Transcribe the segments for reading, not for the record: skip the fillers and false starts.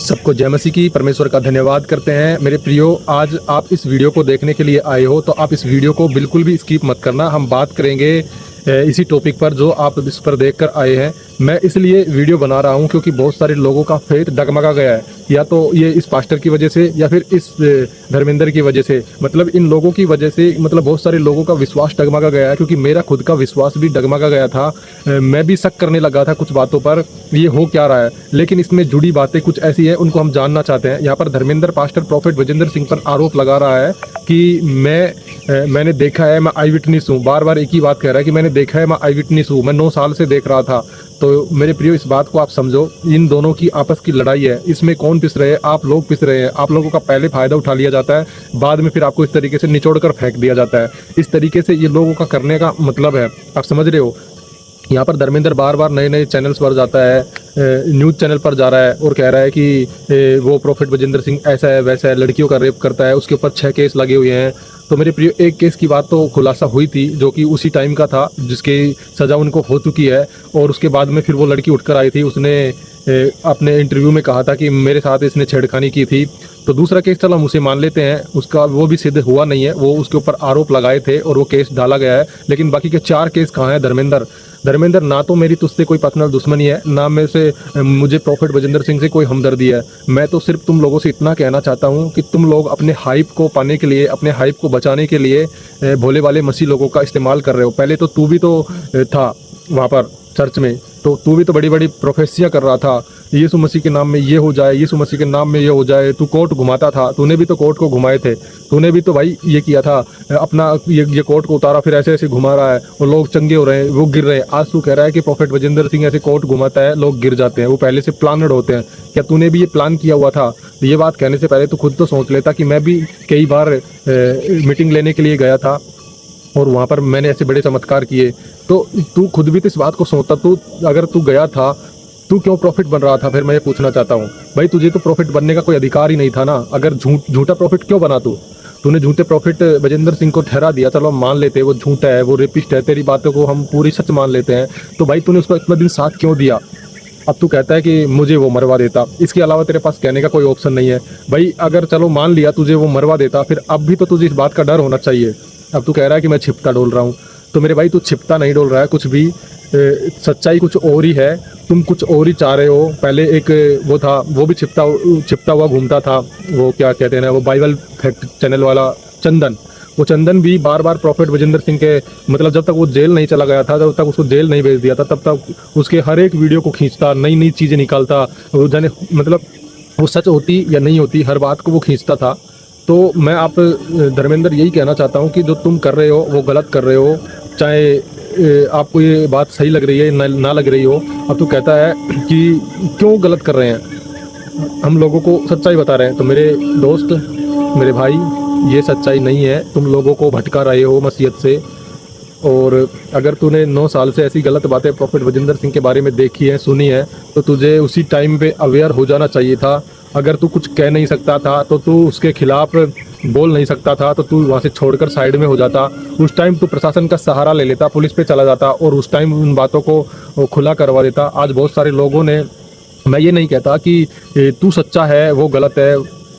सबको जय मसीह की। परमेश्वर का धन्यवाद करते हैं। मेरे प्रियो, आज आप इस वीडियो को देखने के लिए आए हो तो आप इस वीडियो को बिल्कुल भी स्किप मत करना। हम बात करेंगे इसी टॉपिक पर जो आप इस पर देखकर आए हैं। मैं इसलिए वीडियो बना रहा हूं क्योंकि बहुत सारे लोगों का फेथ डगमगा गया है, या तो ये इस पास्टर की वजह से या फिर इस धर्मेंद्र की वजह से। मतलब इन लोगों की वजह से मतलब बहुत सारे लोगों का विश्वास डगमगा गया है, क्योंकि मेरा खुद का विश्वास भी डगमगा गया था। मैं भी शक करने लगा था कुछ बातों पर, ये हो क्या रहा है। लेकिन इसमें जुड़ी बातें कुछ ऐसी है, उनको हम जानना चाहते हैं। यहाँ पर धर्मेंद्र पास्टर प्रॉफिट विजेंद्र सिंह पर आरोप लगा रहा है कि मैंने देखा है, मैं आई विटनेस हूँ। बार बार एक ही बात कह रहा है कि मैंने देखा है, मैं आई विटनेस हूँ, मैं 9 साल से देख रहा था। तो मेरे प्रियो, इस बात को आप समझो, इन दोनों की आपस की लड़ाई है। इसमें कौन पिस रहे हैं? आप लोग पिस रहे हैं। आप लोगों का पहले फ़ायदा उठा लिया जाता है, बाद में फिर आपको इस तरीके से निचोड़ कर फेंक दिया जाता है। इस तरीके से ये लोगों का करने का मतलब है, आप समझ रहे हो। यहाँ पर धर्मेंद्र बार बार नए नए चैनल्स पर जाता है, न्यूज़ चैनल पर जा रहा है और कह रहा है कि वो प्रॉफिट विजेंद्र सिंह ऐसा है वैसा है, लड़कियों का रेप करता है। उसके ऊपर 6 केस लगे हुए हैं। तो मेरे प्रिय, एक केस की बात तो खुलासा हुई थी जो कि उसी टाइम का था, जिसकी सज़ा उनको हो चुकी है। और उसके बाद में फिर वो लड़की उठकर आई थी, उसने अपने इंटरव्यू में कहा था कि मेरे साथ इसने छेड़खानी की थी। तो दूसरा केस चलो हम उसे मान लेते हैं, उसका वो भी सिद्ध हुआ नहीं है। वो उसके ऊपर आरोप लगाए थे और वो केस डाला गया है। लेकिन बाकी के 4 केस कहाँ हैं? धर्मेंद्र, ना तो मेरी तुझसे कोई पर्सनल दुश्मनी है, ना मुझे प्रॉफिट विजेंद्र सिंह से कोई हमदर्दी है। मैं तो सिर्फ तुम लोगों से इतना कहना चाहता हूँ कि तुम लोग अपने हाइप को पाने के लिए, अपने हाइप को बचाने के लिए भोले वाले मसीह लोगों का इस्तेमाल कर रहे हो। पहले तो तू भी तो था वहाँ पर चर्च में, तो तू भी तो बड़ी बड़ी प्रोफेसियाँ कर रहा था, यीशु मसीह के नाम में ये हो जाए, यीशु मसीह के नाम में ये हो जाए। तू कोर्ट घुमाता था, तूने भी तो कोर्ट को घुमाए थे। तूने भी तो भाई ये किया था, अपना ये कोर्ट को उतारा, फिर ऐसे ऐसे घुमा रहा है और लोग चंगे हो रहे हैं, वो गिर रहे हैं। आज तू कह रहा है कि प्रॉफिट विजेंद्र सिंह ऐसे कोर्ट घुमाता है, लोग गिर जाते हैं, वो पहले से प्लानड होते हैं। क्या तूने भी ये प्लान किया हुआ था? तो ये बात कहने से पहले तू खुद तो सोच लेता कि मैं भी कई बार मीटिंग लेने के लिए गया था और वहाँ पर मैंने ऐसे बड़े चमत्कार किए। तो तू खुद भी तो इस बात को सोचता। तू अगर तू गया था, तू क्यों प्रॉफिट बन रहा था? फिर मैं ये पूछना चाहता हूँ भाई, तुझे तो प्रॉफिट बनने का कोई अधिकार ही नहीं था ना। अगर झूठा प्रॉफिट क्यों बना तूने झूठे प्रॉफिट विजेंद्र सिंह को ठहरा दिया। चलो हम मान लेते हैं वो झूठा है, वो रेपिस्ट है, तेरी बातों को हम पूरी सच मान लेते हैं। तो भाई तूने उसका इतना दिन साथ क्यों दिया? अब तू कहता है कि मुझे वो मरवा देता, इसके अलावा तेरे पास कहने का कोई ऑप्शन नहीं है। भाई अगर चलो मान लिया तुझे वो मरवा देता, फिर अब भी तो तुझे इस बात का डर होना चाहिए। अब तू कह रहा है कि मैं छिपता डोल रहा हूँ, तो मेरे भाई तू छिपता नहीं डोल रहा है कुछ भी। सच्चाई कुछ और ही है, तुम कुछ और ही चाह रहे हो। पहले एक वो था, वो भी छिपता हुआ घूमता था, वो क्या कहते हैं ना, वो बाइबल फैक्ट चैनल वाला चंदन। वो चंदन भी बार बार प्रॉफिट विजेंद्र सिंह के, मतलब जब तक वो जेल नहीं चला गया था, जब तक उसको जेल नहीं भेज दिया था, तब तक उसके हर एक वीडियो को खींचता, नई नई चीज़ें निकालता। वो जाने मतलब वो सच होती या नहीं होती, हर बात को वो खींचता था। तो मैं आप धर्मेंद्र यही कहना चाहता हूँ कि जो तुम कर रहे हो वो गलत कर रहे हो। चाहे आपको ये बात सही लग रही है ना लग रही हो। अब तो कहता है कि क्यों गलत कर रहे हैं, हम लोगों को सच्चाई बता रहे हैं। तो मेरे दोस्त, मेरे भाई, ये सच्चाई नहीं है। तुम लोगों को भटका रहे हो मसीहत से। और अगर तूने 9 साल से ऐसी गलत बातें प्रॉफिट विजेंद्र सिंह के बारे में देखी है, सुनी है, तो तुझे उसी टाइम पे अवेयर हो जाना चाहिए था। अगर तू कुछ कह नहीं सकता था तो तू उसके खिलाफ बोल नहीं सकता था, तो तू वहाँ से छोड़कर साइड में हो जाता। उस टाइम तू प्रशासन का सहारा ले लेता, पुलिस पे चला जाता और उस टाइम उन बातों को खुला करवा देता। आज बहुत सारे लोगों ने, मैं ये नहीं कहता कि तू सच्चा है वो गलत है,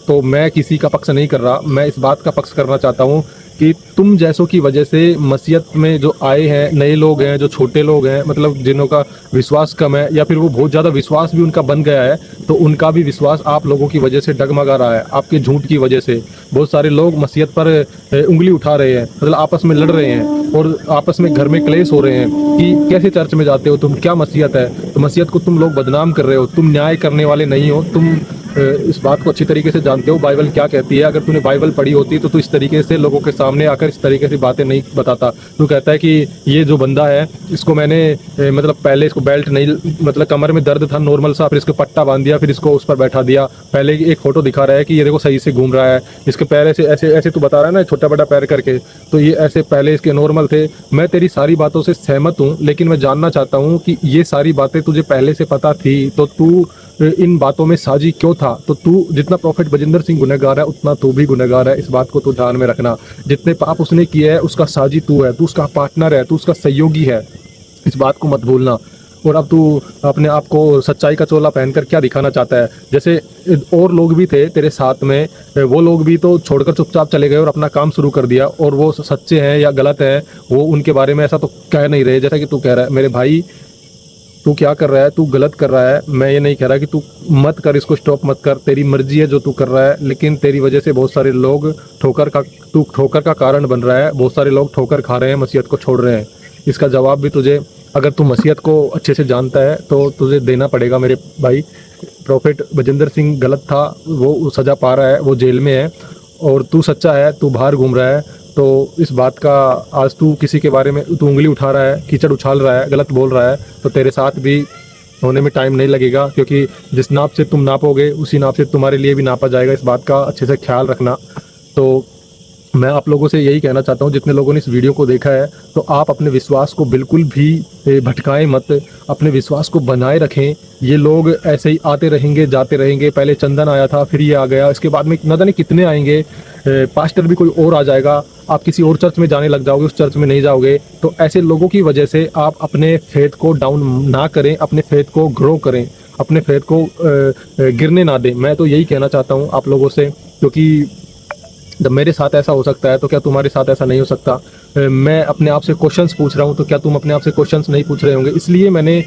तो मैं किसी का पक्ष नहीं कर रहा। मैं इस बात का पक्ष करना चाहता हूँ कि तुम जैसों की वजह से मसीहत में जो आए हैं नए लोग हैं, जो छोटे लोग हैं, मतलब जिन्हों का विश्वास कम है या फिर वो बहुत ज़्यादा विश्वास भी उनका बन गया है, तो उनका भी विश्वास आप लोगों की वजह से डगमगा रहा है। आपके झूठ की वजह से बहुत सारे लोग मसीहत पर उंगली उठा रहे हैं, मतलब आपस में लड़ रहे हैं और आपस में घर में क्लेश हो रहे हैं कि कैसे चर्च में जाते हो तुम, क्या मसीहत है। तो मसीहत को तुम लोग बदनाम कर रहे हो। तुम न्याय करने वाले नहीं हो। तुम इस बात को अच्छी तरीके से जानते हो बाइबल क्या कहती है। अगर तूने बाइबल पढ़ी होती तो तू इस तरीके से लोगों के सामने आकर इस तरीके से बातें नहीं बताता। तू कहता है कि ये जो बंदा है, इसको मैंने मतलब पहले इसको बेल्ट नहीं, मतलब कमर में दर्द था नॉर्मल सा, फिर इसको पट्टा बांध दिया, फिर इसको उस पर बैठा दिया। पहले एक फोटो दिखा रहा है कि ये देखो सही से घूम रहा है, इसके पैर ऐसे ऐसे ऐसे तू बता रहा है ना, छोटा बड़ा पैर करके, तो ये ऐसे पहले इसके नॉर्मल थे। मैं तेरी सारी बातों से सहमत हूँ, लेकिन मैं जानना चाहता हूँ कि ये सारी बातें तुझे पहले से पता थी तो तू इन बातों में साजी क्यों था। तो तू जितना प्रॉफिट विजेंद्र सिंह गुनहगार है उतना तू भी गुनहगार है। इस बात को तू ध्यान में रखना। जितने पाप उसने किए है उसका साजी तू है, तू उसका पार्टनर है, तू उसका सहयोगी है। इस बात को मत भूलना। और अब तू अपने आप को सच्चाई का चोला पहनकर क्या दिखाना चाहता है। जैसे और लोग भी थे तेरे साथ में, वो लोग भी तो छोड़कर चुपचाप चले गए और अपना काम शुरू कर दिया, और वो सच्चे हैं या गलत हैं वो उनके बारे में ऐसा तो कह नहीं रहे जैसा कि तू कह रहा है। मेरे भाई तू क्या कर रहा है, तू गलत कर रहा है। मैं ये नहीं कह रहा कि तू मत कर, इसको स्टॉप मत कर, तेरी मर्जी है जो तू कर रहा है, लेकिन तेरी वजह से बहुत सारे लोग तू ठोकर का कारण बन रहा है। बहुत सारे लोग ठोकर खा रहे हैं, मसीहत को छोड़ रहे हैं। इसका जवाब भी तुझे, अगर तू मसीहत को अच्छे से जानता है तो तुझे देना पड़ेगा मेरे भाई। प्रॉफेट बजिंदर सिंह गलत था, वो सज़ा पा रहा है, वो जेल में है, और तू सच्चा है, तू बाहर घूम रहा है। तो इस बात का आज तू किसी के बारे में तू उंगली उठा रहा है, कीचड़ उछाल रहा है, गलत बोल रहा है, तो तेरे साथ भी होने में टाइम नहीं लगेगा, क्योंकि जिस नाप से तुम नापोगे उसी नाप से तुम्हारे लिए भी नापा जाएगा। इस बात का अच्छे से ख्याल रखना। तो मैं आप लोगों से यही कहना चाहता हूँ, जितने लोगों ने इस वीडियो को देखा है, तो आप अपने विश्वास को बिल्कुल भी भटकाएं मत, अपने विश्वास को बनाए रखें। ये लोग ऐसे ही आते रहेंगे जाते रहेंगे। पहले चंदन आया था, फिर ये आ गया, इसके बाद में न जाने कितने आएंगे। पास्टर भी कोई और आ जाएगा, आप किसी और चर्च में जाने लग जाओगे, उस चर्च में नहीं जाओगे। तो ऐसे लोगों की वजह से आप अपने फेथ को डाउन ना करें, अपने फेथ को ग्रो करें, अपने फेथ को गिरने ना दें। मैं तो यही कहना चाहता हूँ आप लोगों से, क्योंकि जब मेरे साथ ऐसा हो सकता है तो क्या तुम्हारे साथ ऐसा नहीं हो सकता। मैं अपने आप से क्वेश्चंस पूछ रहा हूँ, तो क्या तुम अपने आप से क्वेश्चंस नहीं पूछ रहे होंगे। इसलिए मैंने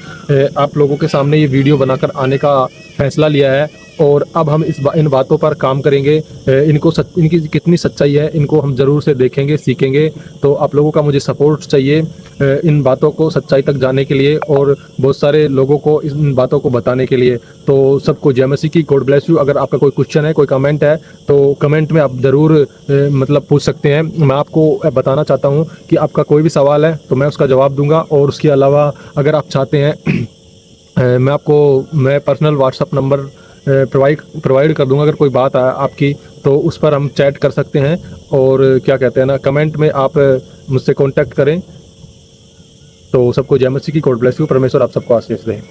आप लोगों के सामने ये वीडियो बनाकर आने का फैसला लिया है, और अब हम इन बातों पर काम करेंगे। इनकी कितनी सच्चाई है इनको हम ज़रूर से देखेंगे, सीखेंगे। तो आप लोगों का मुझे सपोर्ट चाहिए इन बातों को सच्चाई तक जाने के लिए, और बहुत सारे लोगों को इन बातों को बताने के लिए। तो सबको जय मसीह की, गॉड ब्लेस यू। अगर आपका कोई क्वेश्चन है, कोई कमेंट है, तो कमेंट में आप ज़रूर मतलब पूछ सकते हैं। मैं आपको बताना चाहता हूँ कि आपका कोई भी सवाल है तो मैं उसका जवाब दूंगा। और उसके अलावा अगर आप चाहते हैं मैं पर्सनल व्हाट्सअप नंबर प्रोवाइड कर दूंगा। अगर कोई बात है आपकी तो उस पर हम चैट कर सकते हैं, और क्या कहते हैं ना, कमेंट में आप मुझसे कांटेक्ट करें। तो सबको जय मसीह की, गॉड ब्लेस यू। परमेश्वर आप सबको आशीष दें।